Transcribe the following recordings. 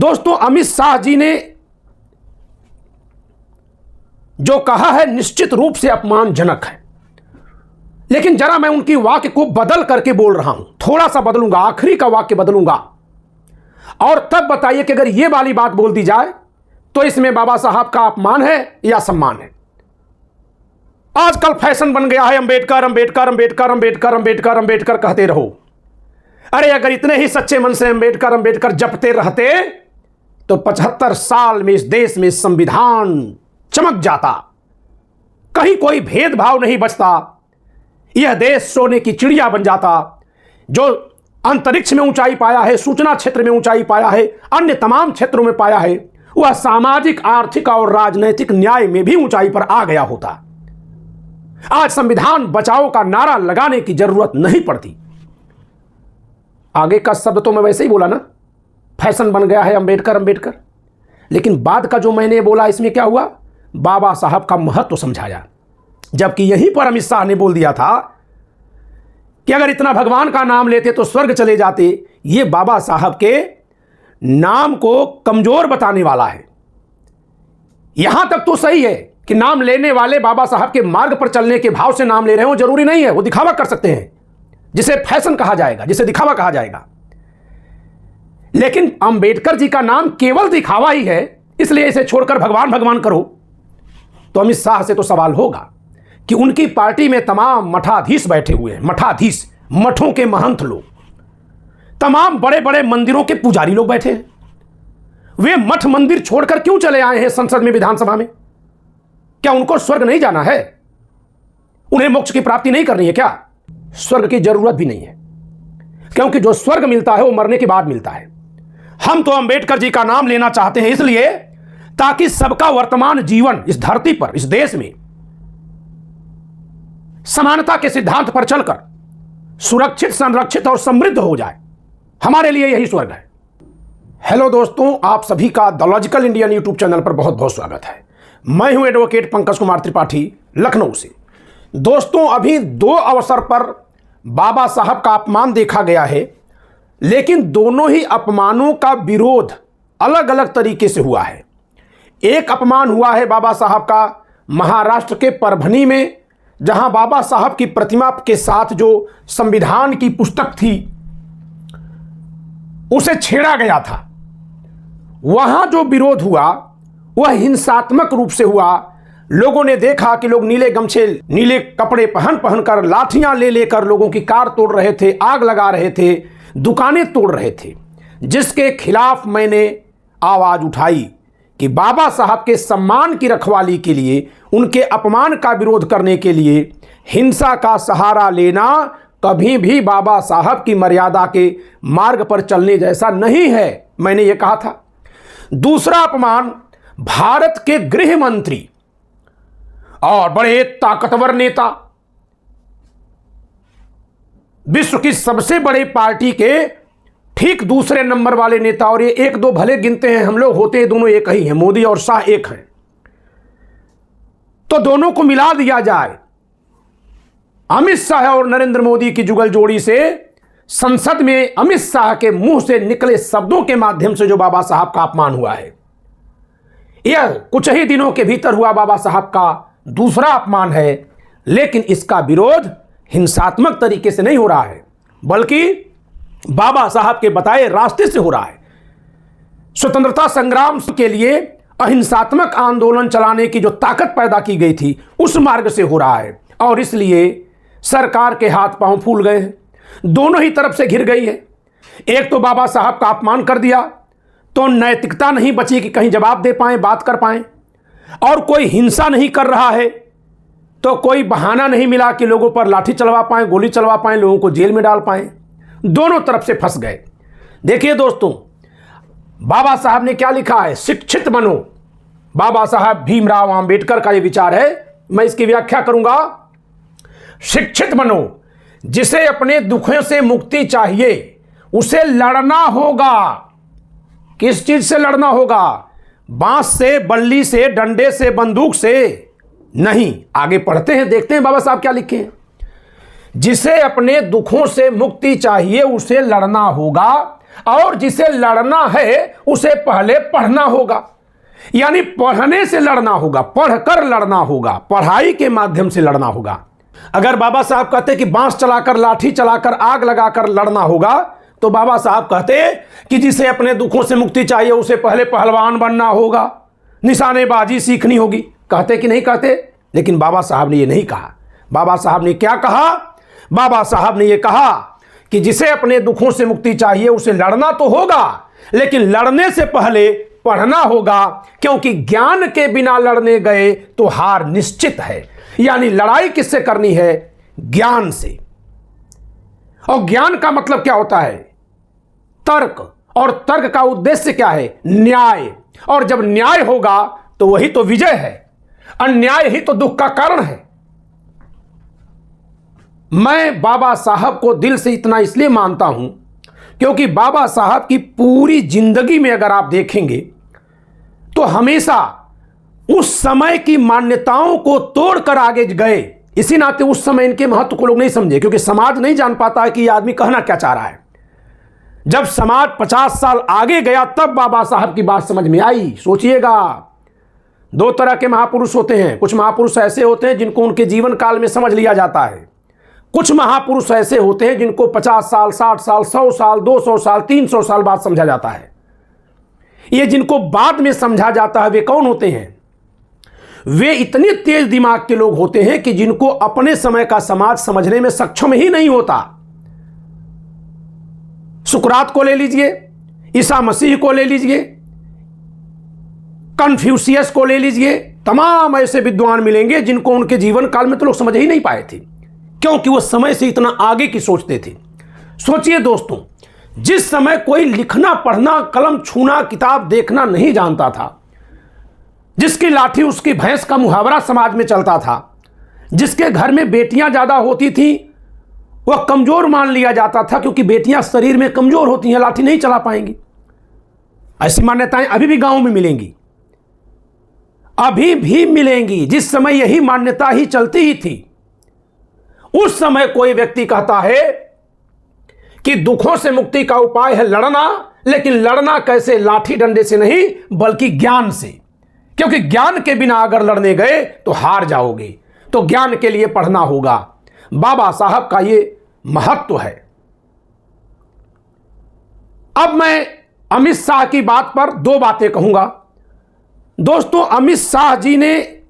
दोस्तों, अमित शाह जी ने जो कहा है निश्चित रूप से अपमानजनक है, लेकिन जरा मैं उनकी वाक्य को बदल करके बोल रहा हूं, थोड़ा सा बदलूंगा, आखिरी का वाक्य बदलूंगा और तब बताइए कि अगर यह वाली बात बोल दी जाए तो इसमें बाबा साहब का अपमान है या सम्मान है। आजकल फैशन बन गया है अंबेडकर अंबेडकर अंबेडकर अंबेडकर अंबेडकर अंबेडकर कहते रहो। अरे अगर इतने ही सच्चे मन से अंबेडकर अंबेडकर जपते रहते तो 75 साल में इस देश में संविधान चमक जाता, कहीं कोई भेदभाव नहीं बचता, यह देश सोने की चिड़िया बन जाता। जो अंतरिक्ष में ऊंचाई पाया है, सूचना क्षेत्र में ऊंचाई पाया है, अन्य तमाम क्षेत्रों में पाया है, वह सामाजिक, आर्थिक और राजनीतिक न्याय में भी ऊंचाई पर आ गया होता। आज संविधान बचाओ का नारा लगाने की जरूरत नहीं पड़ती। आगे का शब्द तो मैं वैसे ही बोला ना, फैशन बन गया है अंबेडकर अंबेडकर, लेकिन बाद का जो मैंने बोला इसमें क्या हुआ, बाबा साहब का महत्व समझाया। जबकि यहीं पर अमित शाह ने बोल दिया था कि अगर इतना भगवान का नाम लेते तो स्वर्ग चले जाते। ये बाबा साहब के नाम को कमजोर बताने वाला है। यहां तक तो सही है कि नाम लेने वाले बाबा साहब के मार्ग पर चलने के भाव से नाम ले रहे हो, जरूरी नहीं है, वो दिखावा कर सकते हैं, जिसे फैशन कहा जाएगा, जिसे दिखावा कहा जाएगा। लेकिन अंबेडकर जी का नाम केवल दिखावा ही है, इसलिए इसे छोड़कर भगवान भगवान करो तो अमित शाह से तो सवाल होगा कि उनकी पार्टी में तमाम मठाधीश बैठे हुए हैं, मठाधीश, मठों के महंत लोग, तमाम बड़े बड़े मंदिरों के पुजारी लोग बैठे हैं। वे मठ मंदिर छोड़कर क्यों चले आए हैं संसद में, विधानसभा में? क्या उनको स्वर्ग नहीं जाना है? उन्हें मोक्ष की प्राप्ति नहीं करनी है क्या? स्वर्ग की जरूरत भी नहीं है, क्योंकि जो स्वर्ग मिलता है वो मरने के बाद मिलता है। हम तो अंबेडकर जी का नाम लेना चाहते हैं इसलिए ताकि सबका वर्तमान जीवन इस धरती पर, इस देश में समानता के सिद्धांत पर चलकर सुरक्षित, संरक्षित और समृद्ध हो जाए। हमारे लिए यही स्वर्ग है। हेलो दोस्तों, आप सभी का the logical Indian YouTube channel पर बहुत बहुत स्वागत है। मैं हूं एडवोकेट पंकज कुमार त्रिपाठी, लखनऊ से। दोस्तों, अभी दो अवसर पर बाबा साहब का अपमान देखा गया है, लेकिन दोनों ही अपमानों का विरोध अलग अलग तरीके से हुआ है। एक अपमान हुआ है बाबा साहब का महाराष्ट्र के परभनी में, जहां बाबा साहब की प्रतिमा के साथ जो संविधान की पुस्तक थी उसे छेड़ा गया था। वहां जो विरोध हुआ वह हिंसात्मक रूप से हुआ। लोगों ने देखा कि लोग नीले गमछे, नीले कपड़े पहनकर लाठियां ले लेकर लोगों की कार तोड़ रहे थे, आग लगा रहे थे, दुकानें तोड़ रहे थे, जिसके खिलाफ मैंने आवाज उठाई कि बाबा साहब के सम्मान की रखवाली के लिए, उनके अपमान का विरोध करने के लिए हिंसा का सहारा लेना कभी भी बाबा साहब की मर्यादा के मार्ग पर चलने जैसा नहीं है, मैंने यह कहा था। दूसरा अपमान भारत के गृह मंत्री और बड़े ताकतवर नेता, विश्व की सबसे बड़ी पार्टी के ठीक दूसरे नंबर वाले नेता, और ये एक दो भले गिनते हैं हम लोग, होते हैं दोनों एक ही हैं, मोदी और शाह एक हैं, तो दोनों को मिला दिया जाए। अमित शाह और नरेंद्र मोदी की जुगल जोड़ी से संसद में अमित शाह के मुंह से निकले शब्दों के माध्यम से जो बाबा साहब का अपमान हुआ है, यह कुछ ही दिनों के भीतर हुआ बाबा साहब का दूसरा अपमान है। लेकिन इसका विरोध हिंसात्मक तरीके से नहीं हो रहा है, बल्कि बाबा साहब के बताए रास्ते से हो रहा है। स्वतंत्रता संग्राम के लिए अहिंसात्मक आंदोलन चलाने की जो ताकत पैदा की गई थी उस मार्ग से हो रहा है, और इसलिए सरकार के हाथ पांव फूल गए हैं, दोनों ही तरफ से घिर गई है। एक तो बाबा साहब का अपमान कर दिया तो नैतिकता नहीं बची कि कहीं जवाब दे पाएं, बात कर पाएं, और कोई हिंसा नहीं कर रहा है तो कोई बहाना नहीं मिला कि लोगों पर लाठी चलवा पाएं, गोली चलवा पाएं, लोगों को जेल में डाल पाएं। दोनों तरफ से फंस गए। देखिए दोस्तों, बाबा साहब ने क्या लिखा है, शिक्षित बनो। बाबा साहब भीमराव अंबेडकर का यह विचार है, मैं इसकी व्याख्या करूंगा। शिक्षित बनो, जिसे अपने दुखों से मुक्ति चाहिए उसे लड़ना होगा। किस चीज से लड़ना होगा? बांस से, बल्ली से, डंडे से, बंदूक से नहीं। आगे पढ़ते हैं, देखते हैं बाबा साहब क्या लिखे हैं। जिसे अपने दुखों से मुक्ति चाहिए उसे लड़ना होगा, और जिसे लड़ना है उसे पहले पढ़ना होगा। यानी पढ़ने से लड़ना होगा, पढ़कर लड़ना होगा, पढ़ाई के माध्यम से लड़ना होगा। अगर बाबा साहब कहते कि बांस चलाकर, लाठी चलाकर, आग लगाकर लड़ना होगा, तो बाबा साहब कहते कि जिसे अपने दुखों से मुक्ति चाहिए उसे पहले पहलवान बनना होगा, निशानेबाजी सीखनी होगी। कहते कि नहीं कहते? लेकिन बाबा साहब ने ये नहीं कहा। बाबा साहब ने क्या कहा? बाबा साहब ने ये कहा कि जिसे अपने दुखों से मुक्ति चाहिए उसे लड़ना तो होगा, लेकिन लड़ने से पहले पढ़ना होगा, क्योंकि ज्ञान के बिना लड़ने गए तो हार निश्चित है। यानी लड़ाई किससे करनी है? ज्ञान से। और ज्ञान का मतलब क्या होता है? तर्क। और तर्क का उद्देश्य क्या है? न्याय। और जब न्याय होगा तो वही तो विजय है, अन्याय ही तो दुख का कारण है। मैं बाबा साहब को दिल से इतना इसलिए मानता हूं क्योंकि बाबा साहब की पूरी जिंदगी में अगर आप देखेंगे तो हमेशा उस समय की मान्यताओं को तोड़कर आगे गए। इसी नाते उस समय इनके महत्व को लोग नहीं समझे, क्योंकि समाज नहीं जान पाता है कि यह आदमी कहना क्या चाह रहा है। जब समाज 50 साल आगे गया तब बाबा साहब की बात समझ में आई। सोचिएगा, दो तरह के महापुरुष होते हैं। कुछ महापुरुष ऐसे होते हैं जिनको उनके जीवन काल में समझ लिया जाता है। कुछ महापुरुष ऐसे होते हैं जिनको 50 साल, 60 साल, 100 साल, 200 साल, 300 साल बाद समझा जाता है। ये जिनको बाद में समझा जाता है वे कौन होते हैं? वे इतने तेज दिमाग के लोग होते हैं कि जिनको अपने समय का समाज समझने में सक्षम ही नहीं होता। सुकरात को ले लीजिए, ईसा मसीह को ले लीजिए, कन्फ्यूशियस को ले लीजिए, तमाम ऐसे विद्वान मिलेंगे जिनको उनके जीवन काल में तो लोग समझ ही नहीं पाए थे, क्योंकि वो समय से इतना आगे की सोचते थे। सोचिए दोस्तों, जिस समय कोई लिखना, पढ़ना, कलम छूना, किताब देखना नहीं जानता था, जिसकी लाठी उसकी भैंस का मुहावरा समाज में चलता था, जिसके घर में बेटियां ज्यादा होती थी वह कमजोर मान लिया जाता था, क्योंकि बेटियां शरीर में कमजोर होती हैं, लाठी नहीं चला पाएंगी। ऐसी मान्यताएं अभी भी गांव में मिलेंगी, अभी भी मिलेंगी। जिस समय यही मान्यता ही चलती ही थी, उस समय कोई व्यक्ति कहता है कि दुखों से मुक्ति का उपाय है लड़ना, लेकिन लड़ना कैसे? लाठी डंडे से नहीं बल्कि ज्ञान से, क्योंकि ज्ञान के बिना अगर लड़ने गए तो हार जाओगे। तो ज्ञान के लिए पढ़ना होगा। बाबा साहब का ये महत्व है। अब मैं अमित शाह की बात पर दो बातें कहूंगा। दोस्तों, अमित शाह जी ने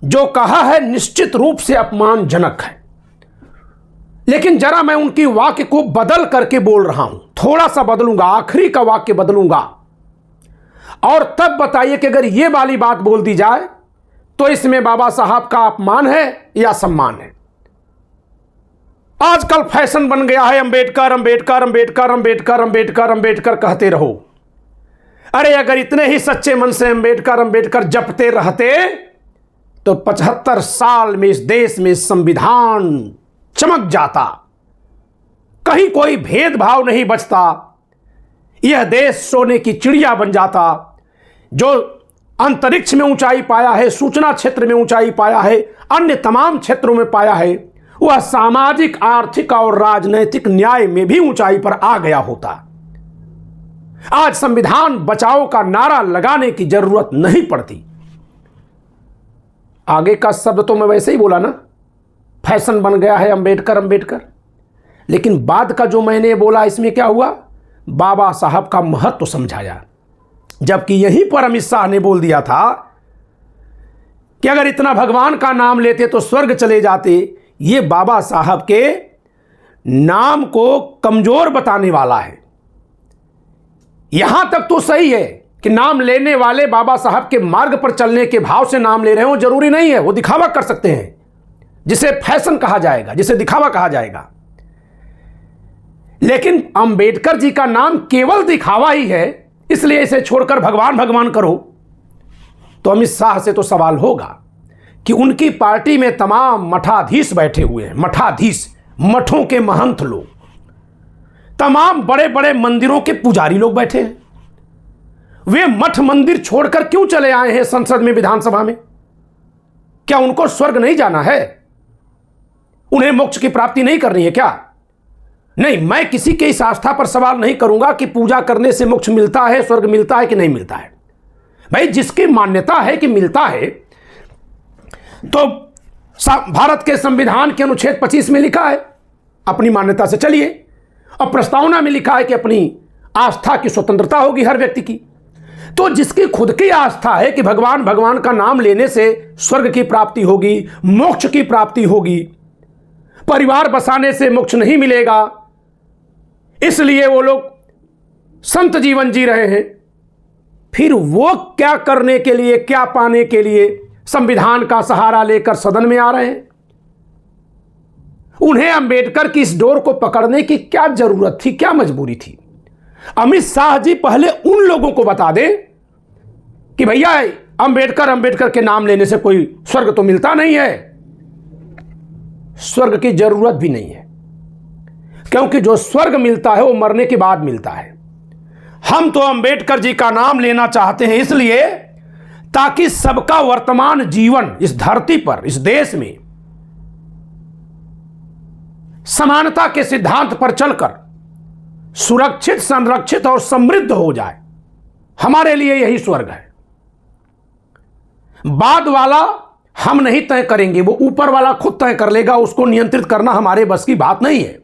जो कहा है निश्चित रूप से अपमानजनक है, लेकिन जरा मैं उनकी वाक्य को बदल करके बोल रहा हूं। थोड़ा सा बदलूंगा, आखिरी का वाक्य बदलूंगा, और तब बताइए कि अगर यह वाली बात बोल दी जाए तो इसमें बाबा साहब का अपमान है या सम्मान है। आजकल फैशन बन गया है अंबेडकर अंबेडकर अंबेडकर अंबेडकर अंबेडकर अंबेडकर कहते रहो। अरे अगर इतने ही सच्चे मन से अंबेडकर अंबेडकर जपते रहते तो 75 साल में इस देश में संविधान चमक जाता, कहीं कोई भेदभाव नहीं बचता, यह देश सोने की चिड़िया बन जाता। जो अंतरिक्ष में ऊंचाई पाया है, सूचना क्षेत्र में ऊंचाई पाया है, अन्य तमाम क्षेत्रों में पाया है, वह सामाजिक, आर्थिक और राजनैतिक न्याय में भी ऊंचाई पर आ गया होता। आज संविधान बचाओ का नारा लगाने की जरूरत नहीं पड़ती। आगे का शब्द तो मैं वैसे ही बोला ना, फैशन बन गया है अंबेडकर अंबेडकर, लेकिन बाद का जो मैंने बोला इसमें क्या हुआ? बाबा साहब का महत्व समझाया। जबकि यहीं पर अमित शाह ने बोल दिया था कि अगर इतना भगवान का नाम लेते तो स्वर्ग चले जाते। ये बाबा साहब के नाम को कमजोर बताने वाला है। यहां तक तो सही है कि नाम लेने वाले बाबा साहब के मार्ग पर चलने के भाव से नाम ले रहे हो, जरूरी नहीं है। वो दिखावा कर सकते हैं, जिसे फैशन कहा जाएगा, जिसे दिखावा कहा जाएगा। लेकिन अंबेडकर जी का नाम केवल दिखावा ही है, इसलिए इसे छोड़कर भगवान भगवान करो। तो अमित शाह से तो सवाल होगा कि उनकी पार्टी में तमाम मठाधीश बैठे हुए हैं। मठाधीश, मठों के महंत लोग, तमाम बड़े बड़े मंदिरों के पुजारी लोग बैठे हैं। वे मठ मंदिर छोड़कर क्यों चले आए हैं संसद में, विधानसभा में? क्या उनको स्वर्ग नहीं जाना है? उन्हें मोक्ष की प्राप्ति नहीं करनी है क्या? नहीं, मैं किसी के इस आस्था पर सवाल नहीं करूंगा कि पूजा करने से मोक्ष मिलता है, स्वर्ग मिलता है कि नहीं मिलता है। भाई जिसकी मान्यता है कि मिलता है, तो भारत के संविधान के अनुच्छेद 25 में लिखा है, अपनी मान्यता से चलिए। और प्रस्तावना में लिखा है कि अपनी आस्था की स्वतंत्रता होगी हर व्यक्ति की। तो जिसकी खुद की आस्था है कि भगवान भगवान का नाम लेने से स्वर्ग की प्राप्ति होगी, मोक्ष की प्राप्ति होगी, परिवार बसाने से मोक्ष नहीं मिलेगा, इसलिए वो लोग संत जीवन जी रहे हैं, फिर वो क्या करने के लिए, क्या पाने के लिए संविधान का सहारा लेकर सदन में आ रहे हैं? उन्हें अंबेडकर की इस डोर को पकड़ने की क्या जरूरत थी, क्या मजबूरी थी? अमित शाह जी पहले उन लोगों को बता दें कि भैया अंबेडकर के नाम लेने से कोई स्वर्ग तो मिलता नहीं है, स्वर्ग की जरूरत भी नहीं है, क्योंकि जो स्वर्ग मिलता है वो मरने के बाद मिलता है। हम तो अंबेडकर जी का नाम लेना चाहते हैं इसलिए ताकि सबका वर्तमान जीवन इस धरती पर, इस देश में समानता के सिद्धांत पर चलकर सुरक्षित, संरक्षित और समृद्ध हो जाए। हमारे लिए यही स्वर्ग है। बाद वाला हम नहीं तय करेंगे, वो ऊपर वाला खुद तय कर लेगा, उसको नियंत्रित करना हमारे बस की बात नहीं है।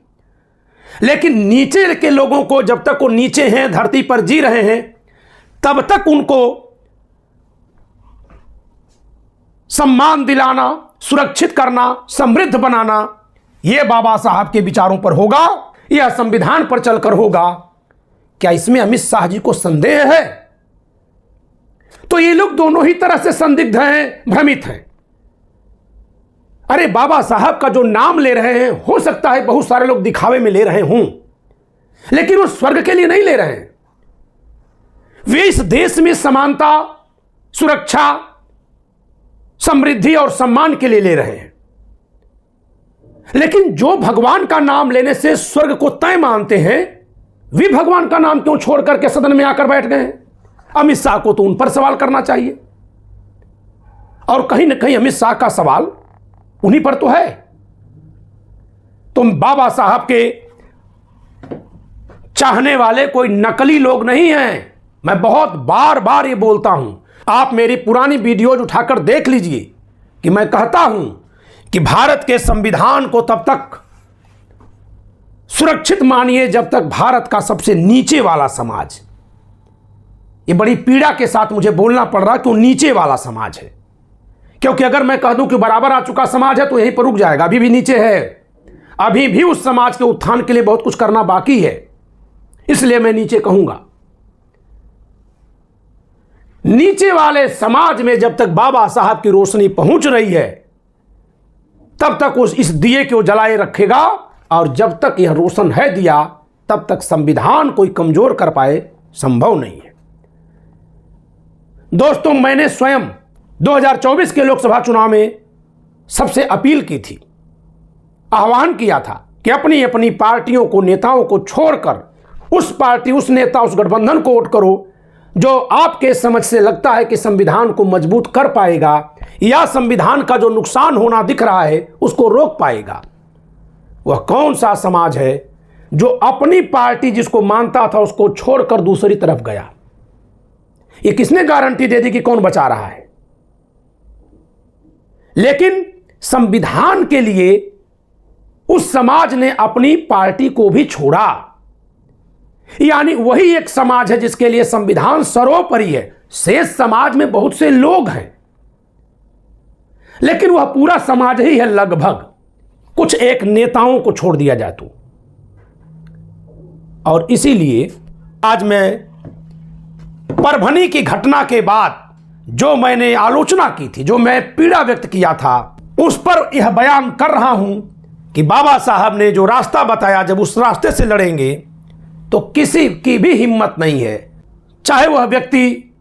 लेकिन नीचे के लोगों को, जब तक वो नीचे हैं, धरती पर जी रहे हैं, तब तक उनको सम्मान दिलाना, सुरक्षित करना, समृद्ध बनाना, यह बाबा साहब के विचारों पर होगा, यह संविधान पर चलकर होगा। क्या इसमें अमित शाह जी को संदेह है? तो ये लोग दोनों ही तरह से संदिग्ध हैं, भ्रमित हैं। अरे बाबा साहब का जो नाम ले रहे हैं, हो सकता है बहुत सारे लोग दिखावे में ले रहे हों, लेकिन वो स्वर्ग के लिए नहीं ले रहे हैं। वे इस देश में समानता, सुरक्षा, समृद्धि और सम्मान के लिए ले रहे हैं। लेकिन जो भगवान का नाम लेने से स्वर्ग को तय मानते हैं, वे भगवान का नाम क्यों छोड़ करके सदन में आकर बैठ गए हैं? अमित शाह को तो उन पर सवाल करना चाहिए, और कहीं ना कहीं अमित शाह का सवाल उन्हीं पर तो है। तुम बाबा साहब के चाहने वाले कोई नकली लोग नहीं हैं। मैं बहुत बार बार ये बोलता हूं, आप मेरी पुरानी वीडियोज उठाकर देख लीजिए कि मैं कहता हूं कि भारत के संविधान को तब तक सुरक्षित मानिए जब तक भारत का सबसे नीचे वाला समाज, ये बड़ी पीड़ा के साथ मुझे बोलना पड़ रहा कि वो नीचे वाला समाज है, क्योंकि अगर मैं कह दूं कि बराबर आ चुका समाज है तो यहीं पर रुक जाएगा। अभी भी नीचे है, अभी भी उस समाज के उत्थान के लिए बहुत कुछ करना बाकी है, इसलिए मैं नीचे कहूंगा। नीचे वाले समाज में जब तक बाबा साहब की रोशनी पहुंच रही है, तब तक उस इस दिए को जलाए रखेगा, और जब तक यह रोशन है दिया, तब तक संविधान कोई कमजोर कर पाए संभव नहीं है। दोस्तों, मैंने स्वयं 2024 के लोकसभा चुनाव में सबसे अपील की थी, आह्वान किया था कि अपनी अपनी पार्टियों को, नेताओं को छोड़कर उस पार्टी, उस नेता, उस गठबंधन को वोट करो जो आपके समझ से लगता है कि संविधान को मजबूत कर पाएगा या संविधान का जो नुकसान होना दिख रहा है उसको रोक पाएगा। वह कौन सा समाज है जो अपनी पार्टी जिसको मानता था उसको छोड़कर दूसरी तरफ गया? ये किसने गारंटी दे दी कि कौन बचा रहा है? लेकिन संविधान के लिए उस समाज ने अपनी पार्टी को भी छोड़ा, यानी वही एक समाज है जिसके लिए संविधान सर्वोपरि है। शेष समाज में बहुत से लोग हैं, लेकिन वह पूरा समाज ही है लगभग, कुछ एक नेताओं को छोड़ दिया जाए तो। और इसीलिए आज मैं परभनी की घटना के बाद जो मैंने आलोचना की थी, जो मैं पीड़ा व्यक्त किया था, उस पर यह बयान कर रहा हूं कि बाबा साहब ने जो रास्ता बताया, जब उस रास्ते से लड़ेंगे तो किसी की भी हिम्मत नहीं है, चाहे वह व्यक्ति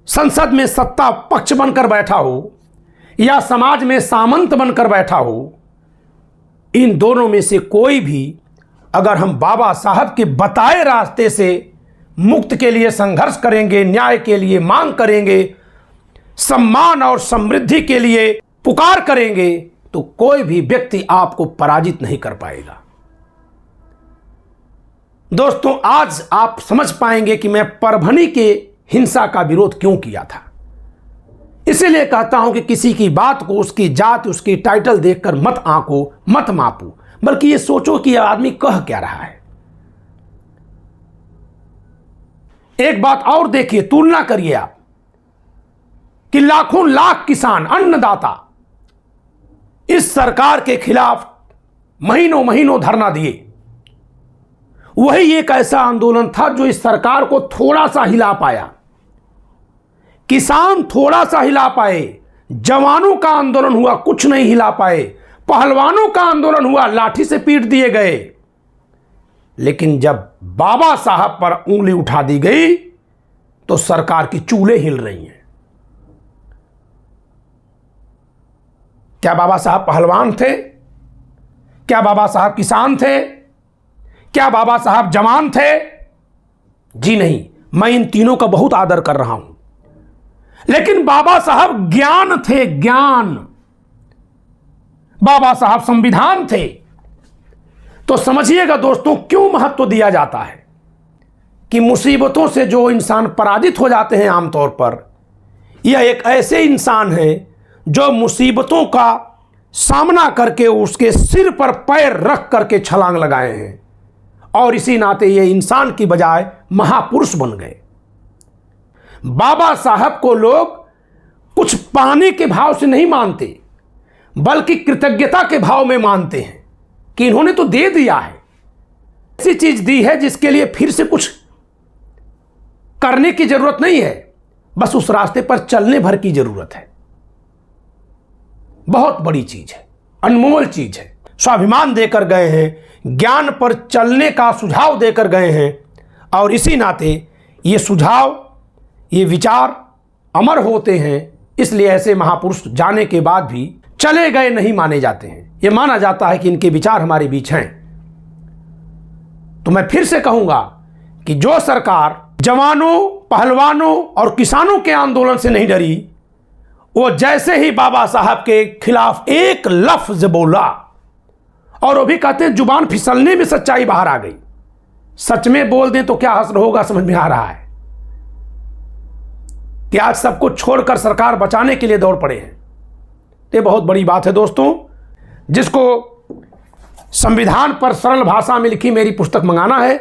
संसद में सत्ता पक्ष बनकर बैठा हो या समाज में सामंत बनकर बैठा हो, इन दोनों में से कोई भी अगर हम बाबा साहब के बताए रास्ते से मुक्त के लिए संघर्ष करेंगे, न्याय के लिए मांग करेंगे, सम्मान और समृद्धि के लिए पुकार करेंगे, तो कोई भी व्यक्ति आपको पराजित नहीं कर पाएगा। दोस्तों, आज आप समझ पाएंगे कि मैं परभनी के हिंसा का विरोध क्यों किया था। इसीलिए कहता हूं कि किसी की बात को उसकी जात, उसकी टाइटल देखकर मत आंको, मत मापो, बल्कि ये सोचो कि यह आदमी कह क्या रहा है। एक बात और देखिए, तुलना करिए आप कि लाखों लाख किसान, अन्नदाता इस सरकार के खिलाफ महीनों महीनों धरना दिए। वही एक ऐसा आंदोलन था जो इस सरकार को थोड़ा सा हिला पाया। किसान थोड़ा सा हिला पाए, जवानों का आंदोलन हुआ, कुछ नहीं हिला पाए। पहलवानों का आंदोलन हुआ, लाठी से पीट दिए गए। लेकिन जब बाबा साहब पर उंगली उठा दी गई तो सरकार की चूल्हे हिल रही हैं। क्या बाबा साहब पहलवान थे? क्या बाबा साहब किसान थे? क्या बाबा साहब जवान थे? जी नहीं, मैं इन तीनों का बहुत आदर कर रहा हूं, लेकिन बाबा साहब ज्ञान थे, ज्ञान। बाबा साहब संविधान थे। तो समझिएगा दोस्तों, क्यों महत्व दिया जाता है कि मुसीबतों से जो इंसान पराजित हो जाते हैं आमतौर पर, यह एक ऐसे इंसान है जो मुसीबतों का सामना करके उसके सिर पर पैर रख करके छलांग लगाए हैं, और इसी नाते ये इंसान की बजाय महापुरुष बन गए। बाबा साहब को लोग कुछ पाने के भाव से नहीं मानते, बल्कि कृतज्ञता के भाव में मानते हैं कि इन्होंने तो दे दिया है, ऐसी चीज दी है जिसके लिए फिर से कुछ करने की जरूरत नहीं है, बस उस रास्ते पर चलने भर की जरूरत है। बहुत बड़ी चीज है, अनमोल चीज है। स्वाभिमान देकर गए हैं, ज्ञान पर चलने का सुझाव देकर गए हैं, और इसी नाते ये सुझाव, ये विचार अमर होते हैं। इसलिए ऐसे महापुरुष जाने के बाद भी चले गए नहीं माने जाते हैं। ये माना जाता है कि इनके विचार हमारे बीच हैं। तो मैं फिर से कहूंगा कि जो सरकार जवानों, पहलवानों और किसानों के आंदोलन से नहीं डरी, वो जैसे ही बाबा साहब के खिलाफ एक लफ्ज बोला, और वो भी कहते हैं जुबान फिसलने में सच्चाई बाहर आ गई। सच में बोल दें तो क्या असर होगा, समझ में आ रहा है कि आज सबको छोड़कर सरकार बचाने के लिए दौड़ पड़े हैं। ये बहुत बड़ी बात है दोस्तों। जिसको संविधान पर सरल भाषा में लिखी मेरी पुस्तक मंगाना है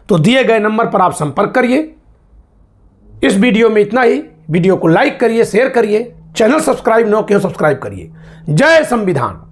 तो दिए गए नंबर पर आप संपर्क करिए। इस वीडियो में इतना ही। वीडियो को लाइक करिए, शेयर करिए, चैनल सब्सक्राइब न किया सब्सक्राइब करिए। जय संविधान।